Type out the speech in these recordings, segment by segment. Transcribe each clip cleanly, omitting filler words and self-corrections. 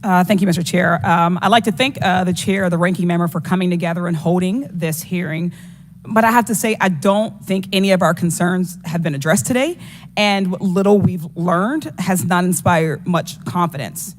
Thank you, Mr. Chair. I'd like to thank the chair, the ranking member, for coming together and holding this hearing. But I have to say, I don't think any of our concerns have been addressed today, and what little we've learned has not inspired much confidence.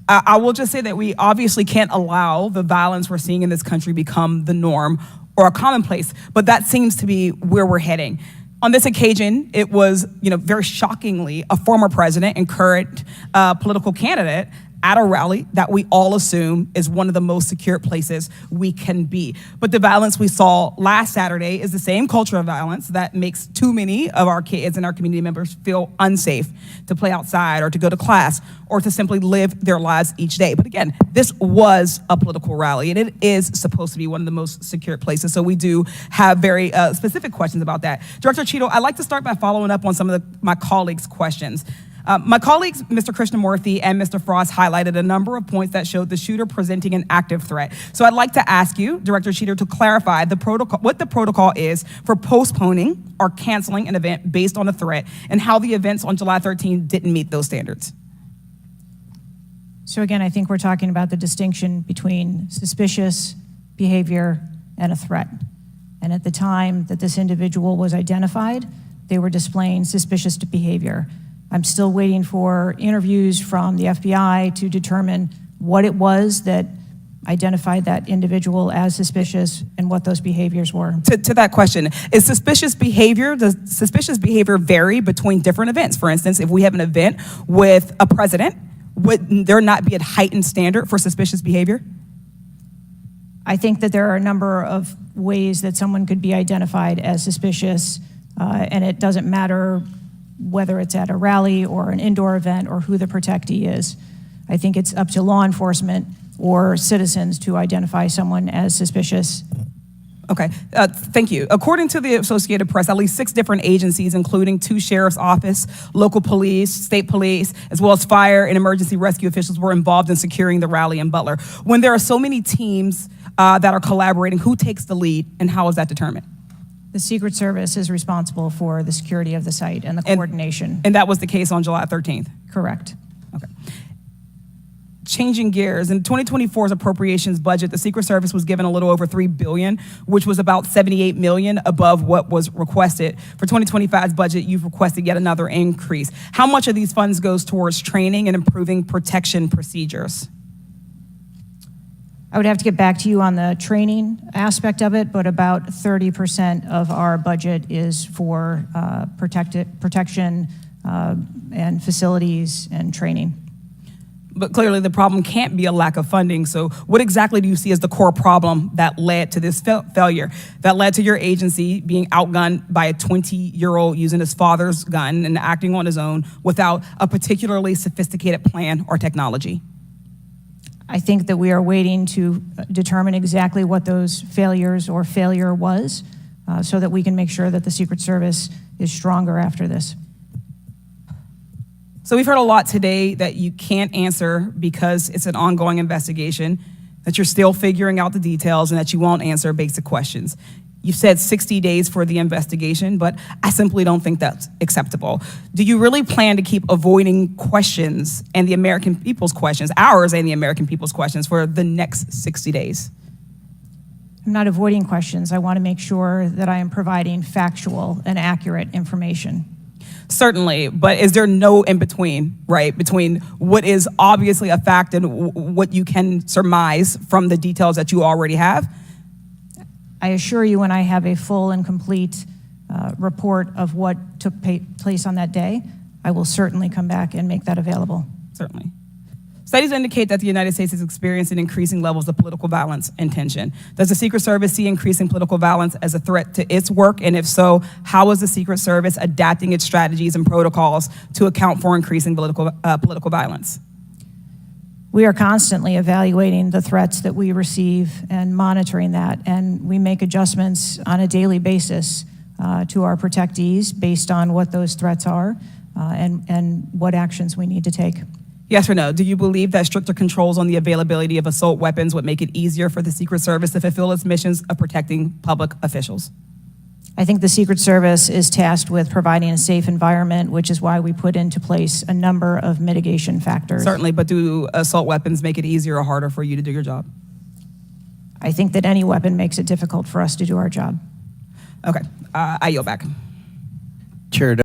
I will just say that we obviously can't allow the violence we're seeing in this country become the norm or a commonplace, but that seems to be where we're heading. On this occasion, it was, very shockingly, a former president and current political candidate at a rally that we all assume is one of the most secure places we can be. But the violence we saw last Saturday is the same culture of violence that makes too many of our kids and our community members feel unsafe to play outside or to go to class or to simply live their lives each day. But again, this was a political rally, and it is supposed to be one of the most secure places. So we do have very specific questions about that. Director Cheadle, I'd like to start by following up on some of my colleagues' questions. My colleagues, Mr. Krishnamurthy and Mr. Frost, highlighted a number of points that showed the shooter presenting an active threat. So I'd like to ask you, Director Cheadle, to clarify what the protocol is for postponing or canceling an event based on a threat, and how the events on July 13 didn't meet those standards. So again, I think we're talking about the distinction between suspicious behavior and a threat. And at the time that this individual was identified, they were displaying suspicious behavior. I'm still waiting for interviews from the FBI to determine what it was that identified that individual as suspicious and what those behaviors were. To that question, does suspicious behavior vary between different events? For instance, if we have an event with a president, would there not be a heightened standard for suspicious behavior? I think that there are a number of ways that someone could be identified as suspicious, and it doesn't matter whether it's at a rally or an indoor event or who the protectee is. I think it's up to law enforcement or citizens to identify someone as suspicious. Okay, thank you. According to the Associated Press, at least 6 different agencies, including 2 sheriff's office, local police, state police, as well as fire and emergency rescue officials, were involved in securing the rally in Butler. When there are so many teams that are collaborating, who takes the lead and how is that determined? The Secret Service is responsible for the security of the site and the coordination. And that was the case on July 13th? Correct. Okay. Changing gears, in 2024's appropriations budget, the Secret Service was given a little over $3 billion, which was about $78 million above what was requested. For 2025's budget, you've requested yet another increase. How much of these funds goes towards training and improving protection procedures? I would have to get back to you on the training aspect of it, but about 30% of our budget is for protection and facilities and training. But clearly the problem can't be a lack of funding. So what exactly do you see as the core problem that led to this failure, that led to your agency being outgunned by a 20-year-old using his father's gun and acting on his own without a particularly sophisticated plan or technology? I think that we are waiting to determine exactly what those failures or failure was so that we can make sure that the Secret Service is stronger after this. So we've heard a lot today that you can't answer because it's an ongoing investigation, that you're still figuring out the details, and that you won't answer basic questions. You've said 60 days for the investigation, but I simply don't think that's acceptable. Do you really plan to keep avoiding questions and the American people's questions, ours and the American people's questions, for the next 60 days? I'm not avoiding questions. I want to make sure that I am providing factual and accurate information. Certainly, but is there no in-between, right, between what is obviously a fact and what you can surmise from the details that you already have? I assure you, when I have a full and complete report of what took place on that day, I will certainly come back and make that available. Certainly. Studies indicate that the United States is experiencing increasing levels of political violence and tension. Does the Secret Service see increasing political violence as a threat to its work? And if so, how is the Secret Service adapting its strategies and protocols to account for increasing political violence? We are constantly evaluating the threats that we receive and monitoring that, and we make adjustments on a daily basis to our protectees based on what those threats are and what actions we need to take. Yes or no? Do you believe that stricter controls on the availability of assault weapons would make it easier for the Secret Service to fulfill its missions of protecting public officials? I think the Secret Service is tasked with providing a safe environment, which is why we put into place a number of mitigation factors. Certainly, but do assault weapons make it easier or harder for you to do your job? I think that any weapon makes it difficult for us to do our job. Okay, I yield back. Chair